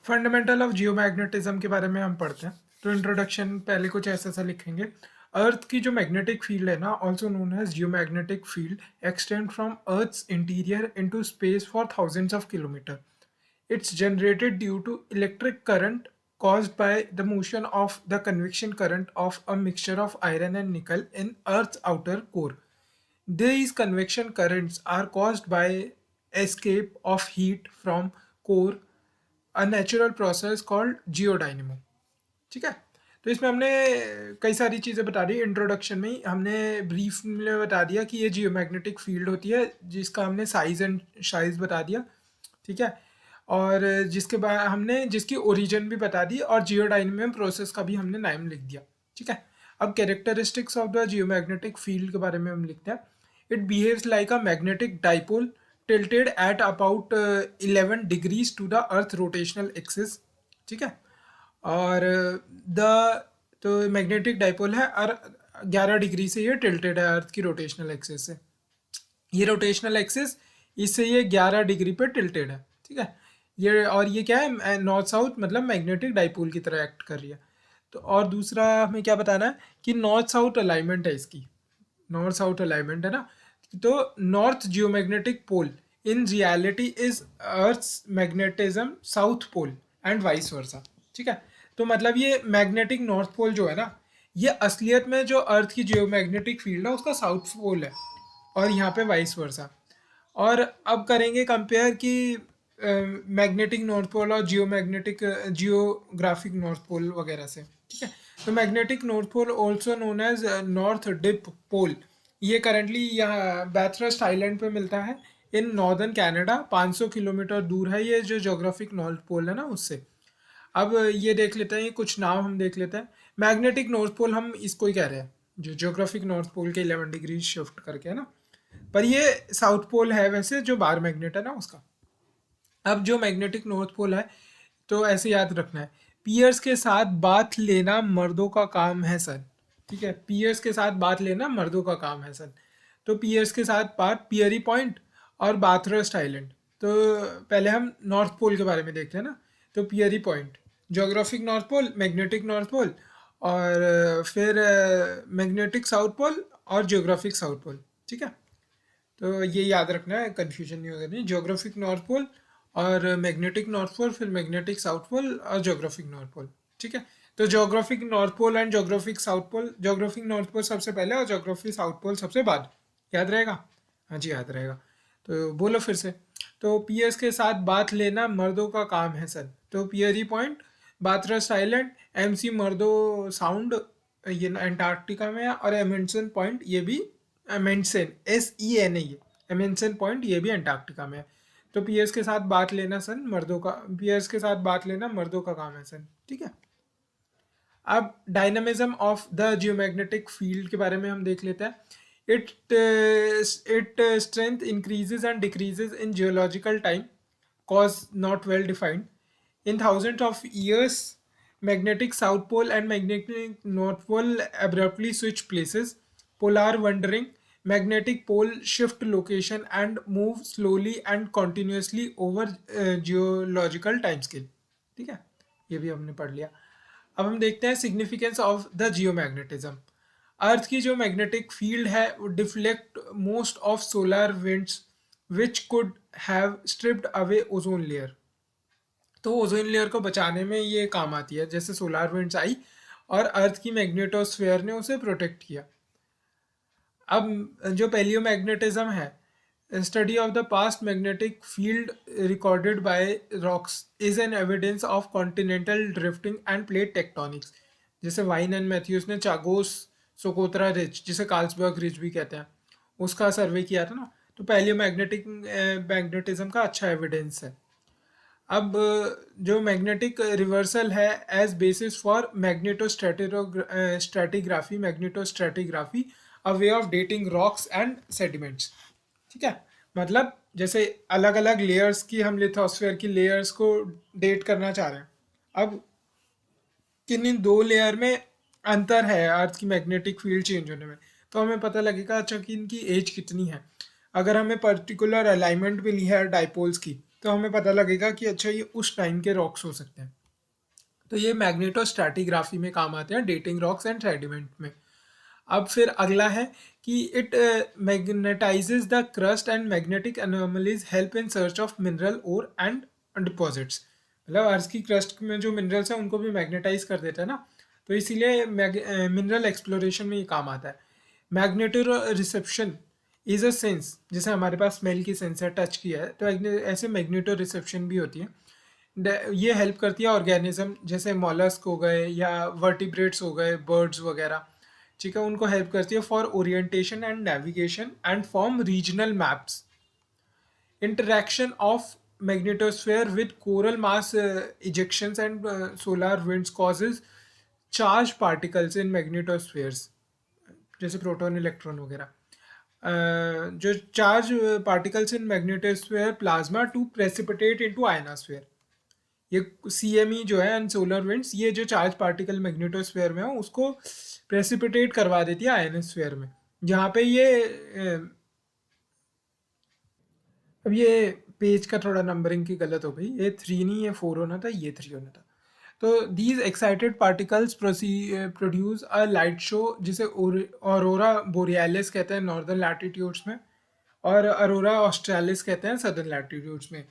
Fundamental of जियोमैग्नेटिज्म के बारे में हम पढ़ते हैं। तो इंट्रोडक्शन पहले कुछ ऐसा सा लिखेंगे। अर्थ की जो मैग्नेटिक फील्ड है ना, also known as geomagnetic field, extend from earth's interior into space for thousands of kilometre. It's generated due to electric current caused by the motion of the convection current of a mixture of iron and nickel in Earth's outer core. These convection currents are caused by escape of heat from core, a natural process called geodynamo. ठीक है। तो इसमें हमने कई सारी चीज़ें बता दी। Introduction में ही हमने ब्रीफ में बता दिया कि ये जियोमैग्नेटिक फील्ड होती है, जिसका हमने साइज एंड साइज बता दिया। ठीक है। और जिसके बाद हमने जिसकी ओरिजिन भी बता दी और जियोडाइनमिक प्रोसेस का भी हमने नाम लिख दिया। ठीक है। अब characteristics of the geomagnetic field के बारे में हम लिखते हैं। It behaves like a magnetic dipole tilted at about 11 degrees to the earth rotational axis. ठीक है। और द तो मैग्नेटिक डाइपोल है और 11 डिग्री से ये टिल्टेड है अर्थ की रोटेशनल एक्सिस से। ये रोटेशनल एक्सिस, इससे ये 11 डिग्री पे टिल्टेड है। ठीक है। ये और ये क्या है, नॉर्थ साउथ मतलब मैग्नेटिक डाइपोल की तरह एक्ट कर रही है। तो और दूसरा हमें क्या बताना है कि नॉर्थ साउथ अलाइनमेंट है इसकी। नॉर्थ साउथ अलाइनमेंट है ना। तो north geomagnetic pole in reality is earth's magnetism south pole and vice versa. ठीक है। तो मतलब ये मैग्नेटिक नॉर्थ पोल जो है ना, ये असलियत में जो अर्थ की जियोमैग्नेटिक फील्ड है उसका साउथ पोल है, और यहाँ पे वाइस वर्सा। और अब करेंगे कंपेयर कि मैग्नेटिक नॉर्थ पोल और जियोग्राफिक नॉर्थ पोल वगैरह से। ठीक है। तो magnetic north pole also known as north dip pole, ये करंटली यहाँ बैथरस्ट आइलैंड पे मिलता है इन नॉर्दर्न कनाडा। 500 किलोमीटर दूर है ये जो जोग्राफिक नॉर्थ पोल है ना उससे। अब ये देख लेते हैं, ये कुछ नाम हम देख लेते हैं। मैग्नेटिक नॉर्थ पोल हम इसको ही कह रहे हैं, जो जोग्राफिक नॉर्थ पोल के 11 डिग्री शिफ्ट करके है ना। पर ये साउथ पोल है वैसे, जो बार मैग्नेट है ना उसका। अब जो मैग्नेटिक नॉर्थ पोल है, तो ऐसे याद रखना है, पियर्स के साथ बात लेना मर्दों का काम है सर। ठीक है। पियर्स के साथ बात लेना मर्दों का काम है सर। तो पियर्स के साथ बात, पियरी पॉइंट और बाथरस्ट आइलैंड। तो पहले हम नॉर्थ पोल के बारे में देखते हैं ना। तो Peary point, geographic north pole, magnetic north pole, और फिर मैग्नेटिक साउथ पोल और जियोग्राफिक साउथ पोल। ठीक है। तो ये याद रखना है, कन्फ्यूजन नहीं होगा। नहीं, जोग्राफिक नॉर्थ पोल और मैग्नेटिक नॉर्थ पोल, फिर मैग्नेटिक साउथ पोल और जोग्राफिक नॉर्थ पोल। ठीक है। तो geographic north pole and geographic south pole, geographic north pole सबसे पहले और जोग्राफिक साउथ पोल सबसे बाद। याद रहेगा? हाँ जी, याद रहेगा। तो बोलो फिर से। तो पियर्स के साथ बात लेना मर्दों का काम है सर। तो Peary point, बाथरस्ट island, MC मर्दो sound, ये अंटार्कटिका में है, और एमेंडसन पॉइंट ये भी, एमेंडसन SEN है ये, एमेंडसन पॉइंट ये भी अंटार्कटिका में है। तो पियर्स के साथ बात लेना सन मर्दों का, पियर्स के साथ बात लेना मर्दों का काम है सन। ठीक है। अब dynamism of the geomagnetic field के बारे में हम देख लेते हैं। It strength increases and decreases in geological time, cause not well defined. In thousands of years, magnetic south pole and magnetic north pole abruptly switch places. Polar wandering, magnetic pole shift location and move slowly and continuously over geological time scale. ठीक है, ये भी हमने पढ़ लिया। अब हम देखते हैं significance of the geomagnetism. Earth की जो मैग्नेटिक फील्ड है वो deflect most of solar winds which could have stripped away ozone layer. तो ओजोन लेयर को बचाने में ये काम आती है, जैसे सोलर विंड्स आई और अर्थ की मैग्नेटोस्फेयर ने उसे प्रोटेक्ट किया। अब जो पैलियोमैग्नेटिज्म है, study of the past magnetic field recorded by rocks is an evidence of continental drifting end plate tectonics. जैसे वाइन एंड मैथ्यूस ने चागोस सोकोत्रा रिज, जिसे कार्ल्सबर्ग रिज भी कहते हैं, उसका सर्वे किया था ना। तो पैलियोमैग्नेटिक मैग्नेटिज्म का अच्छा एविडेंस है। अब जो मैग्नेटिक रिवर्सल है as basis for magnetostratigraphy, magnetostratigraphy a way of dating rocks and sediments. ठीक है। मतलब जैसे अलग अलग लेयर्स की, हम लिथोस्फेयर की लेयर्स को डेट करना चाह रहे हैं। अब किन इन दो लेयर में अंतर है अर्थ की मैग्नेटिक फील्ड चेंज होने में, तो हमें पता लगेगा अच्छा कि इनकी एज कितनी है। अगर हमें पर्टिकुलर अलाइनमेंट मिली है डाइपोल्स की, तो हमें पता लगेगा कि अच्छा ये उस टाइम के रॉक्स हो सकते हैं। तो ये मैग्नेटोस्ट्रैटिग्राफी में काम आते हैं, डेटिंग रॉक्स एंड सेडिमेंट में। अब फिर अगला है कि it magnetizes the crust and magnetic anomalies help in search of mineral ore and deposits. मतलब अर्थ की क्रस्ट में जो मिनरल्स हैं उनको भी मैग्नेटाइज कर देता है ना, तो इसीलिए मिनरल एक्सप्लोरेशन में ये काम आता है। Magneto reception is a sense, जैसे हमारे पास स्मेल की सेंस है, टच की है, तो ऐसे मैग्नेटो रिसेप्शन भी होती है। ये हेल्प करती है ऑर्गेनिज्म जैसे मॉलस्क हो गए या वर्टिब्रेट्स हो गए, बर्ड्स वगैरह, ठीक है, उनको हेल्प करती है for orientation and navigation and form regional maps. Interaction of magnetosphere with coral mass ejections and solar winds causes charged particles in magnetospheres, जैसे प्रोटॉन इलेक्ट्रॉन वगैरह, जो charge particles in magnetosphere plasma to precipitate into ionosphere. ये CME जो है and solar winds, ये जो charge particle magnetosphere में हो उसको प्रेसिपिटेट करवा देती है आयनोस्फेयर में, जहाँ पे ये अब ये पेज का थोड़ा नंबरिंग की गलत हो गई, ये 3 नहीं, ये 4 होना था, ये 3 होना था। तो these excited particles produce a light show जिसे ऑरोरा बोरियालिस कहते हैं नॉर्दर्न लैटिट्यूड्स में, और अरोरा ऑस्ट्रेलिस कहते हैं सदर्न लैटिट्यूड्स में।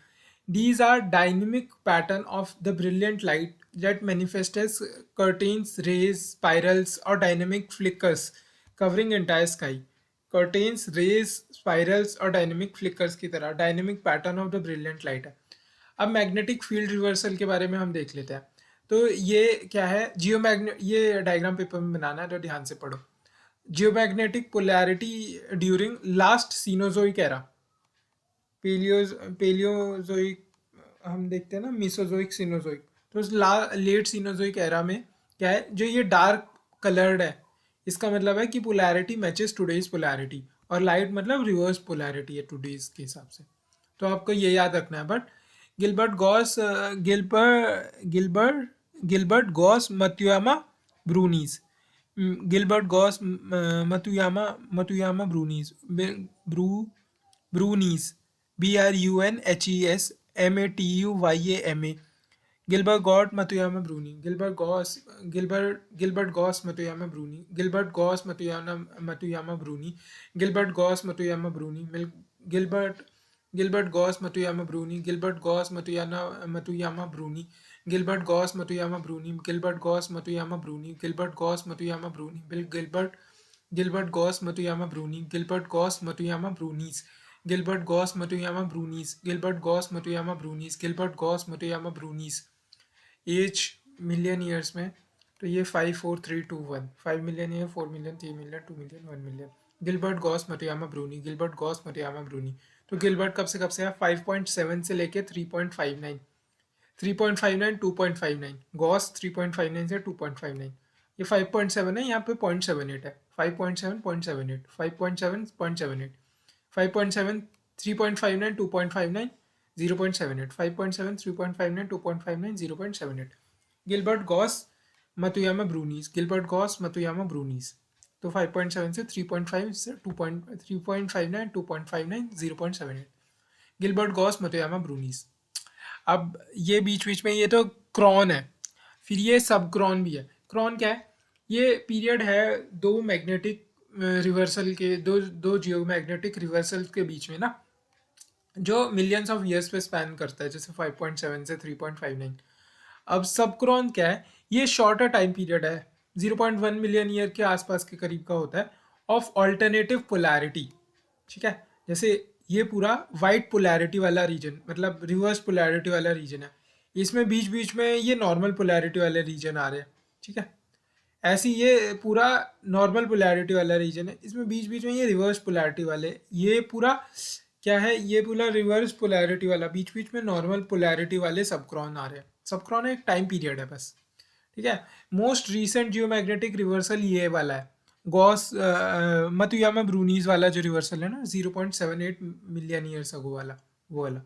These are dynamic pattern of the brilliant light that manifest as curtains, rays, spirals or dynamic flickers covering entire sky. Curtains, rays, spirals और dynamic flickers की तरह dynamic pattern of the brilliant light है। अब magnetic field reversal के बारे में हम देख लेते हैं। तो ये क्या है, जियोमैग्नेट, ये डायग्राम पेपर में बनाना है तो ध्यान से पढ़ो। Geomagnetic polarity during last Cenozoic era, Paleozoic हम देखते हैं ना, मीसोजोइक, सीनोजोइक, तो उस लेट सीनोजोइक एरा में क्या है, जो ये डार्क कलर्ड है, इसका मतलब है कि पोलैरिटी मैचेस टुडेज पोलैरिटी, और लाइट मतलब रिवर्स पोलैरिटी है टुडेज के हिसाब से। तो आपको ये याद रखना है। But Gilbert Gauss Gilbert Gilbert Gauss Matuyama Brunhes, Gilbert Gauss Matuyama Matuyama Brunhes, ब्रू Brunhes, BRUNHES MATUYAMA, Gilbert Gauss Matuyama Brunhes, Gilbert Gauss Matuyama Brunhes, Gilbert Gauss Matuyama Brunhes, Gilbert Gauss Matuyama Brunhes, Gilbert Gilbert Gauss Matuyama Brunhes, Gilbert Gauss Matuyama Brunhes, Gilbert Gauss Matuyama Brunhes, Gilbert Gauss Matuyama Brunhes, Gilbert Gauss Matuyama Brunhes, Gilbert Gilbert Gauss Matuyama Brunhes, Gilbert Gauss Matuyama Brunhes, Gilbert Gauss Matuyama Brunhes, Gilbert Gauss Matuyama Brunhes, Gilbert Gauss Matuyama Brunhes. As million years में, तो ये 5 4 3 2 1, 5 million year, 4 million, 3 million, 2 million, 1 million. Gilbert Gauss Matuyama Brunhes, Gilbert Gauss Matuyama Brunhes. तो Gilbert कब से कब से है, 5.7 से लेके 3.59, 3.59, 2.59, गॉस 3.59 से 2.59, ये 5.7 है, यहाँ पे 0.78 है, 5.7 0.78, 5.7 0.78, 5.7 3.59, 2.59, 0.78, 5.7 3.59, 2.59, 0.78। Gilbert Gauss Matuyama Brunhes, Gilbert Gauss Matuyama Brunhes. तो 5.7 से 3.5 से 3.59, 2.59, 0.78, गिलबर्ट गॉस मतुयामा ब्रूनीज। अब ये बीच बीच में ये तो क्रॉन है, फिर ये सब क्रॉन भी है। क्रॉन क्या है, ये पीरियड है दो मैग्नेटिक रिवर्सल के, दो दो जियो मैग्नेटिक रिवर्सल के बीच में ना, जो मिलियंस ऑफ ईयर्स पे स्पैन करता है, जैसे 5.7 से 3.59। अब सबक्रॉन क्या है, ये शॉर्टर टाइम पीरियड है, 0.1 मिलियन ईयर के आसपास के करीब का होता है, ऑफ ऑल्टरनेटिव पोलैरिटी, ठीक है। जैसे ये पूरा वाइट पोलैरिटी वाला रीजन, मतलब रिवर्स पोलैरिटी वाला रीजन है, इसमें बीच बीच में ये नॉर्मल पोलैरिटी वाले रीजन आ रहे हैं, ठीक है। ऐसी ये पूरा नॉर्मल पोलैरिटी वाला रीजन है, इसमें बीच बीच में ये रिवर्स पोलैरिटी वाले, ये पूरा क्या है, ये पूरा रिवर्स पोलैरिटी वाला, बीच बीच में नॉर्मल पोलैरिटी वाले सबक्रॉन आ रहे हैं। सबक्रॉन एक टाइम पीरियड है बस, ठीक है। मोस्ट रीसेंट जियोमैग्नेटिक रिवर्सल ये वाला है, गॉस मतुयामा ब्रूनीज वाला जो रिवर्सल है ना, 0.78 मिलियन ईयर्स अगो वाला, वो वाला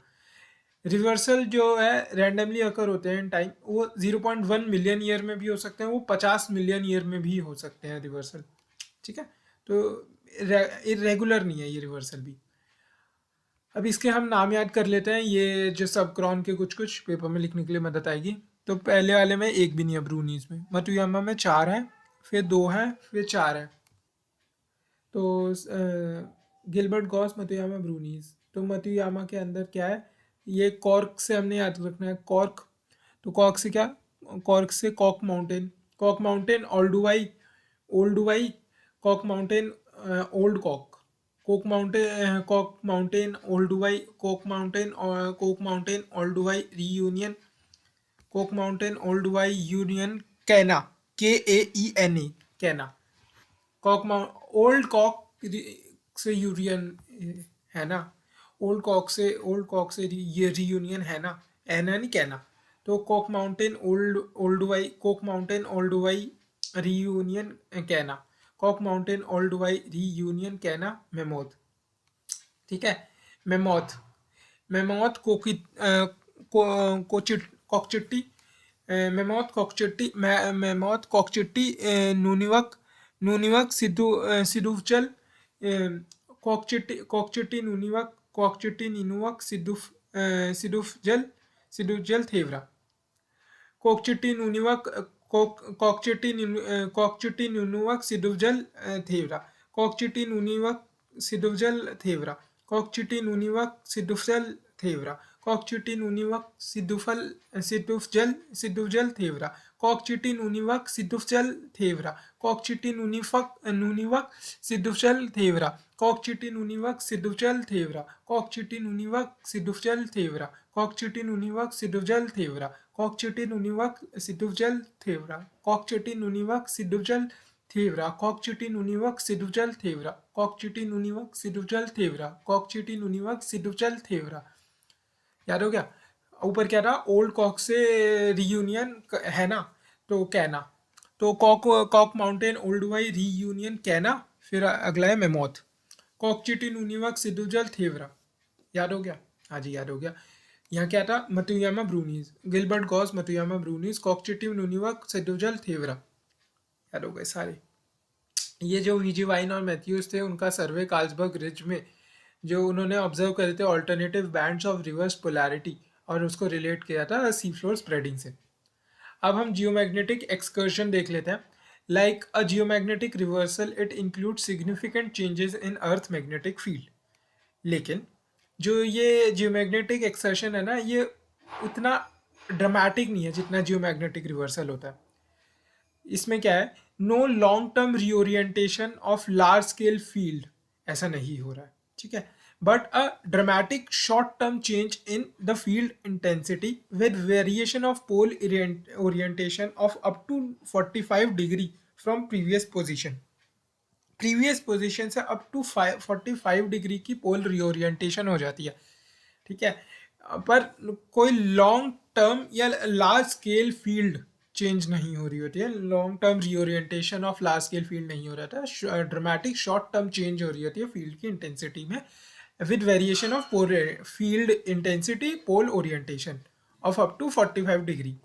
रिवर्सल जो है रैंडमली अकर होते हैं इन टाइम, वो 0.1 मिलियन ईयर में भी हो सकते हैं, वो 50 मिलियन ईयर में भी हो सकते हैं रिवर्सल, ठीक है। तो इरेगुलर नहीं है ये रिवर्सल भी। अब इसके हम नाम याद कर लेते हैं, ये जो सब क्रॉन के कुछ कुछ पेपर में लिखने के लिए मदद आएगी। तो पहले वाले में एक भी नहीं है ब्रूनीज में, मतुयामा में चार है, फिर दो है, फिर चार है। तो गिलबर्ट गॉस मतुयामा ब्रूनीज। तो मतुयामा के अंदर क्या है, ये कॉर्क से हमने याद रखना है, कॉर्क। तो कॉर्क से क्या, कॉर्क से Cobb Mountain, Cobb Mountain Olduvai, Olduvai, Cobb Mountain, old Cobb, Cobb Mountain, Cobb Mountain Olduvai, Cobb Mountain, Cobb Mountain Olduvai Reunion, Cobb Mountain Olduvai Reunion Kaena, KAENA, Kaena. Cobb mount old Cobb से Reunion है ना, old Cobb से ये reunion है ना, एना नहीं कहना। तो Cobb Mountain Olduvai, Cobb Mountain Olduvai Reunion कहना, Cobb Mountain Olduvai Reunion कहना, मेमोथ। ठीक है, Mammoth, Mammoth Cochiti, Mammoth Cochiti, Mammoth Cochiti, Nunivak, Nunivak Sidufjall, Cochiti Nunivak, Cochiti Nunivak Sidufjall, Sidufjall Thvera, Cochiti Nunivak, Cochiti Nunivak Sidufjall Thvera, Cochiti Nunivak Sidufjall Thvera, Cochiti Nunivak Sidufjall Thvera, Cochiti Nunivak Sidufjall Thvera, Cochiti Nunivak Sidufjall Thvera, Cochiti Nunivak Sidufjall Thvera, Cochiti Nunivak Sidufjall Thvera, Cochiti Nunivak Sidufjall Thvera, Cochiti Nunivak Sidufjall Thvera, Cochiti Nunivak Sidufjall Thvera, Cochiti Nunivak Sidufjall Thvera, Cochiti Nunivak Sidufjall Thvera, Cochiti Nunivak Sidufjall Thvera, Cochiti Nunivak Sidufjall थेवरा। याद हो गया। ऊपर क्या था, old Cobb से reunion है ना, तो कहना। तो Cobb, Cobb Mountain Olduvai Reunion कहना। फिर अगला है मेमोथ, कॉकचिटी नूनिवक सिदुजल थेवरा। याद हो गया, हाँ जी याद हो गया। यहाँ क्या था, मतुयामा ब्रूनीज, गिलबर्ट गॉस मतुयामा ब्रूनीज, कॉकचिटी नूनिवक सिदुजल थेवरा। याद हो गए सारे। ये जो वीजी वाइन और मैथ्यूज थे, उनका सर्वे कार्लसबर्ग रिज में जो उन्होंने ऑब्जर्व करे थे alternative bands of reverse polarity, और उसको रिलेट किया था सी फ्लोर स्प्रेडिंग से। अब हम जियोमैग्नेटिक एक्सकर्शन देख लेते हैं। Like a geomagnetic reversal it include significant changes in earth magnetic field. लेकिन जो ये जियोमैग्नेटिक एक्सकर्शन है ना, ये उतना ड्रामेटिक नहीं है जितना जियोमैग्नेटिक रिवर्सल होता है। इसमें क्या है, no long term reorientation of large scale field, ऐसा नहीं हो रहा है, ठीक है। But a dramatic short term change in the field intensity with variation of pole orientation of up to 45 degree from previous position से अप टू 45 डिग्री की pole reorientation हो जाती है, ठीक है। पर कोई लॉन्ग टर्म या लार्ज स्केल फील्ड चेंज नहीं हो रही होती है, long term reorientation of large scale field नहीं हो रहा था, ड्रामेटिक शॉर्ट टर्म चेंज हो रही होती है फील्ड की इंटेंसिटी में with variation of field intensity pole orientation of up to 45 degree,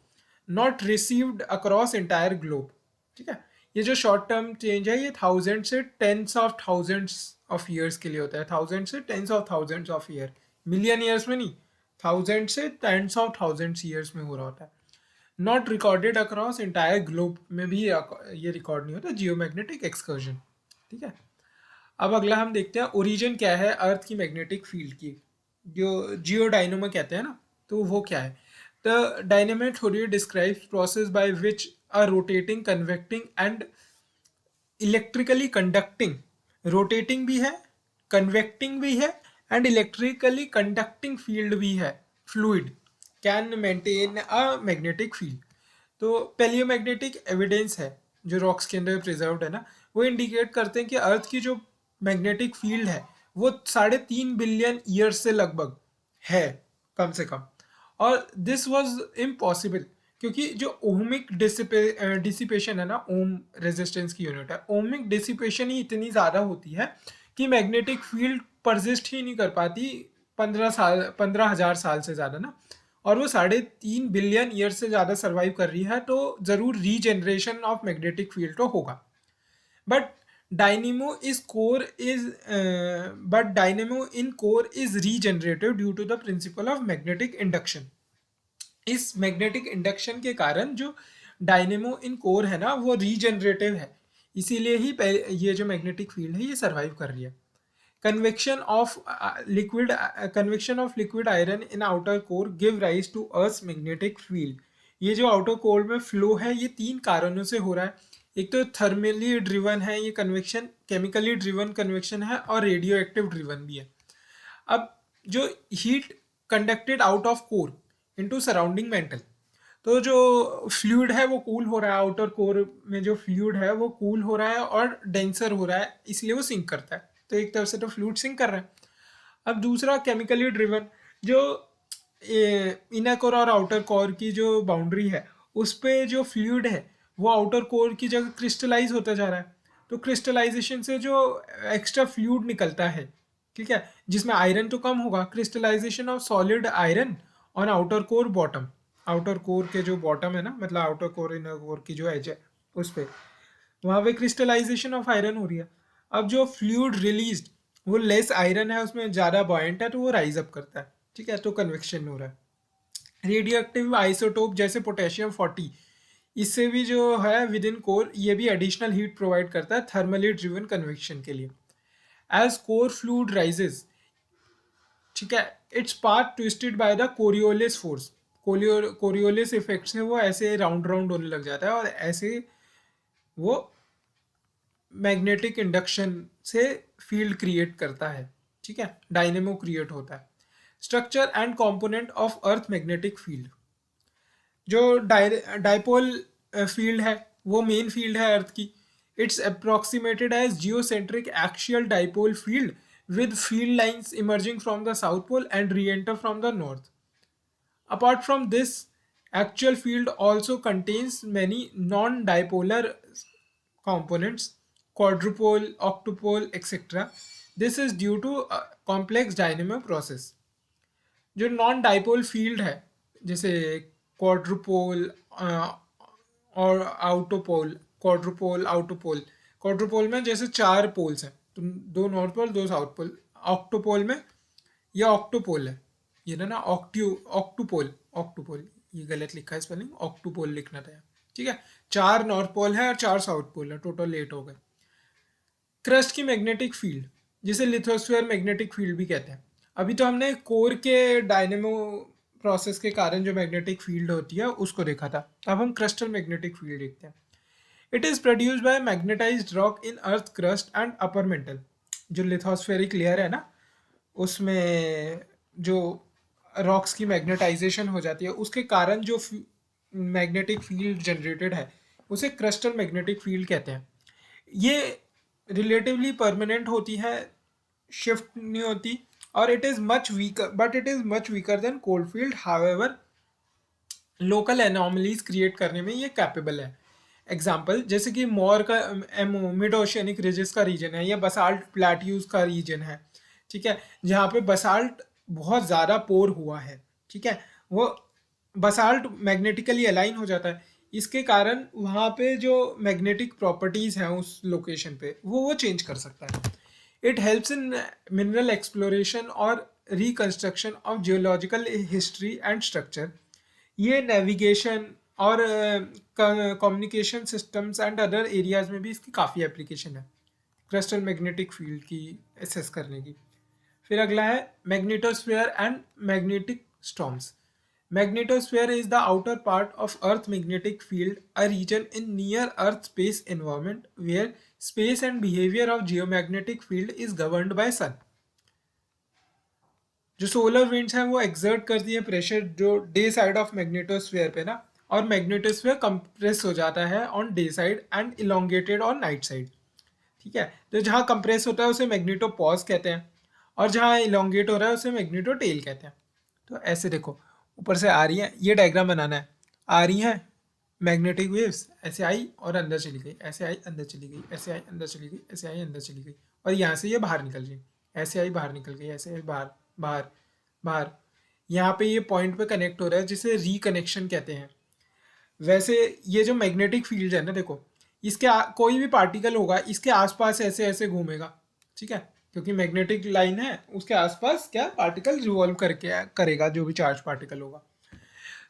not received across entire globe, ठीक है। ये जो शॉर्ट टर्म चेंज है, ये थाउजेंड से tens of thousands of years के लिए होता है, थाउजेंड से tens of thousands of year, million years में नहीं, थाउजेंड से टेंस ऑफ थाउजेंड्स ईयर्स में हो रहा होता है। Not recorded across entire globe में भी ये रिकॉर्ड नहीं होता जियोमैग्नेटिक एक्सकर्जन, ठीक है। अब अगला हम देखते हैं ओरिजिन क्या है अर्थ की मैग्नेटिक फील्ड की, जो जियो डायनोमा कहते हैं ना, तो वो क्या है। The dynamic theory describes process by which a rotating convecting and electrically conducting, rotating भी है, कन्वेक्टिंग भी है, एंड इलेक्ट्रिकली कंडक्टिंग फील्ड भी है, fluid can maintain a magnetic field. तो पैलियोमैग्नेटिक एविडेंस है जो रॉक्स के अंदर प्रिजर्व्ड है ना, वो इंडिकेट करते हैं कि अर्थ की जो मैग्नेटिक फील्ड है वो 3.5 बिलियन ईयर्स से लगभग है, कम से कम। और दिस वाज इम्पॉसिबल क्योंकि जो ओमिक डिसिपेशन है ना, ओम रेजिस्टेंस की यूनिट है, ओमिक डिसिपेशन ही इतनी ज़्यादा होती है कि मैग्नेटिक फील्ड परसिस्ट ही नहीं कर पाती 15,000 साल से ज़्यादा ना, और वो 3.5 बिलियन ईयर से ज़्यादा सर्वाइव कर रही है, तो ज़रूर रीजनरेशन ऑफ मैग्नेटिक फील्ड तो होगा। But Dynamo is core is but dynamo in core is regenerative due to the principle of magnetic induction. इस मैग्नेटिक इंडक्शन के कारण जो डायनेमो इन कोर है ना वो रीजनरेटिव है, इसीलिए ही ये जो मैग्नेटिक फील्ड है ये सरवाइव कर रही है. Convection of liquid iron in outer core give rise to earth magnetic field. ये जो आउटर कोर में फ्लो है ये तीन कारणों से हो रहा है. एक तो थर्मली ड्रिवन है ये कन्वेक्शन, केमिकली ड्रिवन कन्वेक्शन है, और रेडियो एक्टिव ड्रिवन भी है. अब जो heat conducted out of core into surrounding metal, तो जो फ्लूइड है वो कूल हो रहा है, आउटर कोर में जो फ्लूइड है वो कूल हो रहा है और डेंसर हो रहा है, इसलिए वो सिंक करता है. तो एक तरफ से तो फ्लूइड सिंक कर रहा है. अब दूसरा केमिकली ड्रिवन, जो इनर कोर और आउटर कोर की जो बाउंड्री है उस पे जो फ्लूइड है वो आउटर कोर की जगह क्रिस्टलाइज होता जा रहा है. तो क्रिस्टलाइजेशन से जो एक्स्ट्रा फ्लूइड निकलता है, ठीक है, जिसमें आयरन तो कम होगा, crystallization of solid iron on outer core bottom, outer core के जो बॉटम है ना, मतलब आउटर कोर इनर कोर की जो एज है उस पर, वहाँ पे क्रिस्टलाइजेशन ऑफ आयरन हो रही है. अब जो फ्लूइड रिलीज वो लेस आयरन है उसमें ज़्यादा बॉयंट है तो वो राइज अप करता है, ठीक है, तो कन्वेक्शन हो रहा है. रेडियो एक्टिव आइसोटोप जैसे पोटेशियम 40, इससे भी जो है विद इन कोर ये भी एडिशनल हीट प्रोवाइड करता है थर्मली ड्रिवन कन्वेक्शन के लिए. एज कोर फ्लूइड राइजेस, ठीक है, its path twisted by the Coriolis force. Coriolis effect से वो ऐसे राउंड राउंड होने लग जाता है और ऐसे वो मैग्नेटिक इंडक्शन से फील्ड क्रिएट करता है, ठीक है, डायनेमो क्रिएट होता है. Structure and component of earth magnetic field. जो डाइपोल फील्ड है वो मेन फील्ड है अर्थ की. It's approximated as geocentric axial dipole field with field lines emerging from the south pole and re-enter from the north. Apart from this, actual field also contains many non-dipolar components, quadrupole, octupole, etc. This is due to a complex dynamo process. जो non dipole field है जैसे quadrupole और आउटोपोल, quadrupole में जैसे चार poles हैं, तो दो नॉर्थ पोल दो साउथ पोल. ऑक्टोपोल में ये ऑक्टोपोल है, ये ना ऑक्टोपोल ये गलत लिखा है स्पेलिंग, ऑक्टोपोल लिखना था, ठीक है. चार नॉर्थ पोल है और चार साउथ पोल है, टोटल 8 हो गए. क्रस्ट की मैग्नेटिक फील्ड जिसे लिथोस्फीयर मैग्नेटिक फील्ड भी कहते हैं. अभी तो हमने कोर के डायनेमो प्रोसेस के कारण जो मैग्नेटिक फील्ड होती है उसको देखा था, अब हम क्रस्टल मैग्नेटिक फील्ड देखते हैं. It is produced by magnetised rock in earth crust and upper mantle. जो लिथोस्फेरिक लेयर है ना उसमें जो रॉक्स की मैग्नेटाइजेशन हो जाती है उसके कारण जो मैग्नेटिक फील्ड जनरेटेड है उसे क्रस्टल मैग्नेटिक फील्ड कहते हैं. ये रिलेटिवली परमानेंट होती है, शिफ्ट नहीं होती, और it is much weaker, but it is much weaker then cold field. However local anomalies create करने में ये कैपेबल है. एग्जाम्पल जैसे कि मोर का मिड ओशियनिक रिजेस का रीजन है या बसाल्ट प्लेट्यूज का रीजन है, ठीक है, जहाँ पे बसाल्ट बहुत ज़्यादा पोर हुआ है, ठीक है, वो बसाल्ट मैग्नेटिकली अलाइन हो जाता है, इसके कारण वहाँ पे जो मैग्नेटिक प्रॉपर्टीज़ हैं उस लोकेशन पे वो चेंज कर सकता है. It helps in mineral exploration और reconstruction of geological history and structure. ये नेविगेशन और communication systems and other areas में भी इसकी काफ़ी एप्लीकेशन है क्रिस्टल मैग्नेटिक फील्ड की एसेस करने की. फिर अगला है magnetosphere and magnetic storms. Magnetosphere is the outer part of Earth magnetic field, a region in near Earth space environment where space and behavior of geomagnetic field is governed by sun. जो solar winds हैं वो exert करती है pressure जो day side of magnetosphere पे ना, और magnetosphere compress हो जाता है on day side and elongated on night side, ठीक है. तो जहाँ कंप्रेस होता है उसे मैग्नेटोपॉज कहते हैं और जहाँ इलोंगेट हो रहा है उसे मैग्नेटोटेल कहते हैं. तो ऐसे देखो ऊपर से आ रही हैं, ये डायग्राम बनाना है, आ रही हैं मैग्नेटिक वेव्स, ऐसे आई और अंदर चली गई, ऐसे आई अंदर चली गई, ऐसे आई अंदर चली गई, ऐसे आई अंदर चली गई, और यहाँ से ये बाहर निकल गई, ऐसे आई बाहर निकल गई, ऐसे आई बाहर बाहर बाहर. यहाँ पे ये पॉइंट पे कनेक्ट हो रहा है जिसे रिकनेक्शन कहते हैं. वैसे ये जो मैग्नेटिक फील्ड है ना देखो, कोई भी पार्टिकल होगा इसके आसपास ऐसे ऐसे घूमेगा, ठीक है, क्योंकि मैग्नेटिक लाइन है उसके आसपास क्या पार्टिकल रिवॉल्व करके करेगा, जो भी चार्ज पार्टिकल होगा।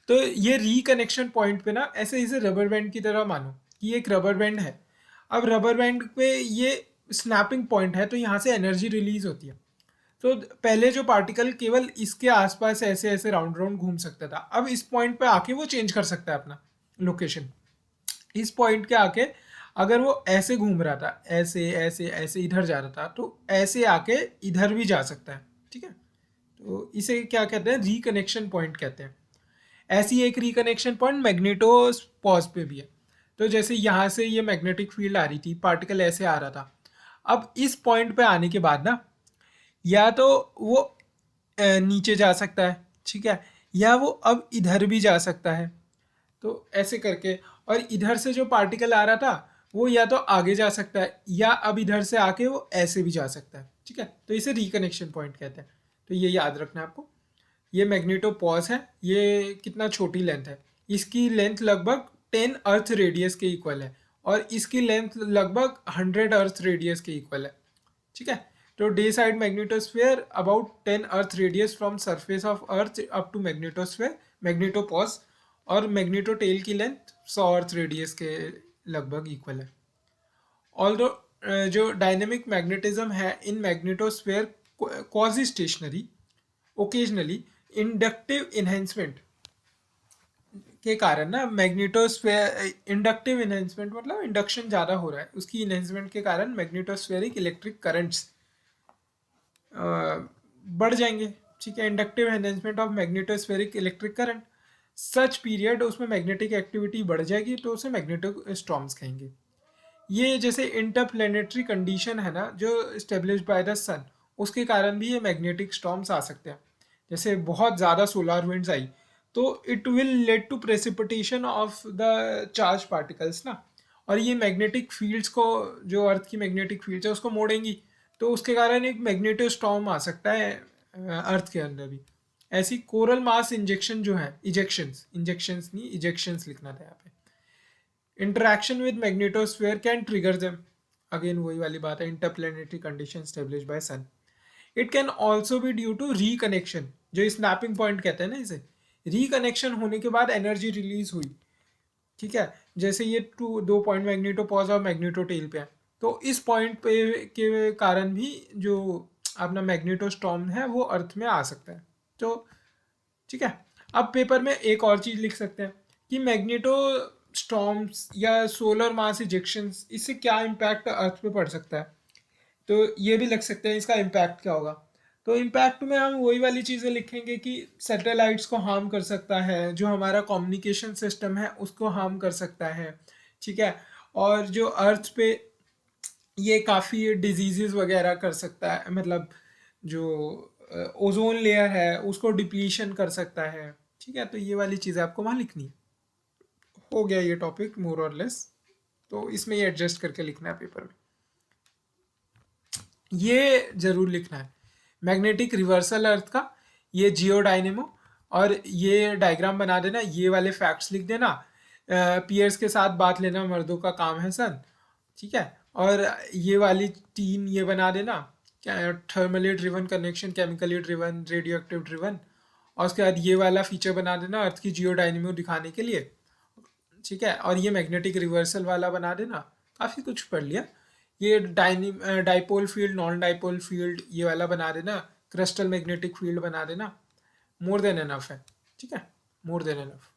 तो ये रिकनेक्शन पॉइंट पे ना ऐसे इसे रबर बैंड की तरह मानो कि ये एक रबर बैंड है। अब रबर बैंड पे ये स्नैपिंग पॉइंट है, तो यहाँ से एनर्जी रिलीज होती है। तो पहले जो पार्टिकल केवल इसके आसपास ऐसे ऐसे राउंड राउंड घूम सकता था, अब इस पॉइंट पे आके वो चेंज कर सकता है अपना लोकेशन। इस पॉइंट के आके अगर वो ऐसे घूम रहा था, ऐसे ऐसे ऐसे इधर जा रहा था, तो ऐसे आके इधर भी जा सकता है, ठीक है। तो इसे क्या कहते हैं, रिकनेक्शन पॉइंट कहते हैं। ऐसी एक रिकनेक्शन पॉइंट मैग्नेटोपॉज पे भी है। तो जैसे यहाँ से ये मैग्नेटिक फील्ड आ रही थी, पार्टिकल ऐसे आ रहा था, अब इस पॉइंट पे आने के बाद ना या तो वो नीचे जा सकता है, ठीक है, या वो अब इधर भी जा सकता है। तो ऐसे करके, और इधर से जो पार्टिकल आ रहा था वो या तो आगे जा सकता है या अब इधर से आके वो ऐसे भी जा सकता है, ठीक है। तो इसे रिकनेक्शन पॉइंट कहते हैं। तो ये याद रखना है आपको। ये मैग्नेटोपॉज है, ये कितना छोटी लेंथ है, इसकी लेंथ लगभग 10 अर्थ रेडियस के इक्वल है, और इसकी लेंथ लगभग 100 अर्थ रेडियस के इक्वल है, ठीक है। तो day side magnetosphere about 10 earth radius from surface of earth up to magnetosphere magnetopause, और मैग्नेटोटेल की लेंथ 100 अर्थ रेडियस के लगभग इक्वल है। ऑल्दो जो डायनेमिक मैग्नेटिज्म है in magnetosphere quasi stationary, occasionally inductive enhancement के कारण ना मैग्नेटोस्फेयर, इंडक्टिव इन्हेंसमेंट मतलब इंडक्शन ज़्यादा हो रहा है, उसकी इन्हेंसमेंट के कारण मैग्नेटोस्फेरिक इलेक्ट्रिक करंट्स बढ़ जाएंगे, ठीक है। Inductive enhancement of magnetospheric electric current, such period उसमें मैग्नेटिक एक्टिविटी बढ़ जाएगी, तो उसे मैग्नेटो स्टॉर्म्स कहेंगे। ये जैसे इंटरप्लेनेटरी कंडीशन है ना जो स्टेब्लिश बाय द सन, उसके कारण भी ये मैग्नेटिक स्टॉर्म्स आ सकते हैं। जैसे बहुत ज़्यादा सोलर विंड्स आई तो it will lead to precipitation of the charge particles ना, और ये मैग्नेटिक फील्ड्स को, जो अर्थ की मैग्नेटिक फील्ड्स है उसको मोड़ेंगी, तो उसके कारण एक मैग्नेटो स्टॉर्म आ सकता है अर्थ के अंदर भी। ऐसी कोरल मास इंजेक्शन जो है, इजेक्शंस, इंजेक्शंस नहीं इजेक्शंस लिखना था यहाँ पे। Interaction with magnetosphere can trigger them, again वही वाली बात है, interplanetary condition establish by sun. It can also be due to reconnection, जो स्नैपिंग पॉइंट कहते हैं ना, इसे रिकनेक्शन होने के बाद एनर्जी रिलीज हुई, ठीक है। जैसे ये दो पॉइंट मैग्नेटोपॉज और मैग्नेटोटेल पे है, तो इस पॉइंट पे के कारण भी जो अपना मैग्नेटोस्टॉर्म है वो अर्थ में आ सकता है। तो ठीक है, अब पेपर में एक और चीज़ लिख सकते हैं कि मैग्नेटो स्टॉर्म्स या सोलर मास इजेक्शंस, इससे क्या इम्पैक्ट अर्थ पे पड़ सकता है। तो ये भी लिख सकते हैं इसका इम्पैक्ट क्या होगा। तो इम्पैक्ट में हम वही वाली चीज़ें लिखेंगे कि सैटेलाइट्स को हार्म कर सकता है, जो हमारा कम्युनिकेशन सिस्टम है उसको हार्म कर सकता है, ठीक है। और जो अर्थ पे ये काफ़ी डिजीजेस वगैरह कर सकता है, मतलब जो ओजोन लेयर है उसको डिप्लीशन कर सकता है, ठीक है। तो ये वाली चीज़ें आपको वहाँ लिखनी है। हो गया ये टॉपिक मोर और लेस, तो इसमें ये एडजस्ट करके लिखना है पेपर में। ये जरूर लिखना है मैग्नेटिक रिवर्सल अर्थ का, ये जियो डायनेमो, और ये डायग्राम बना देना, ये वाले फैक्ट्स लिख देना। पियर्स के साथ बात लेना मर्दों का काम है सन, ठीक है। और ये वाली तीन ये बना देना, thermally driven connection, chemically driven, radio active driven, और उसके बाद ये वाला फीचर बना देना अर्थ की जियो डायनेमो दिखाने के लिए, ठीक है। और ये मैग्नेटिक रिवर्सल वाला बना देना। काफ़ी कुछ पढ़ लिया। ये dipole field, non dipole field ये वाला बना देना, क्रिस्टल मैग्नेटिक फील्ड बना देना। मोर देन एनफ है, ठीक है, मोर देन एनफ।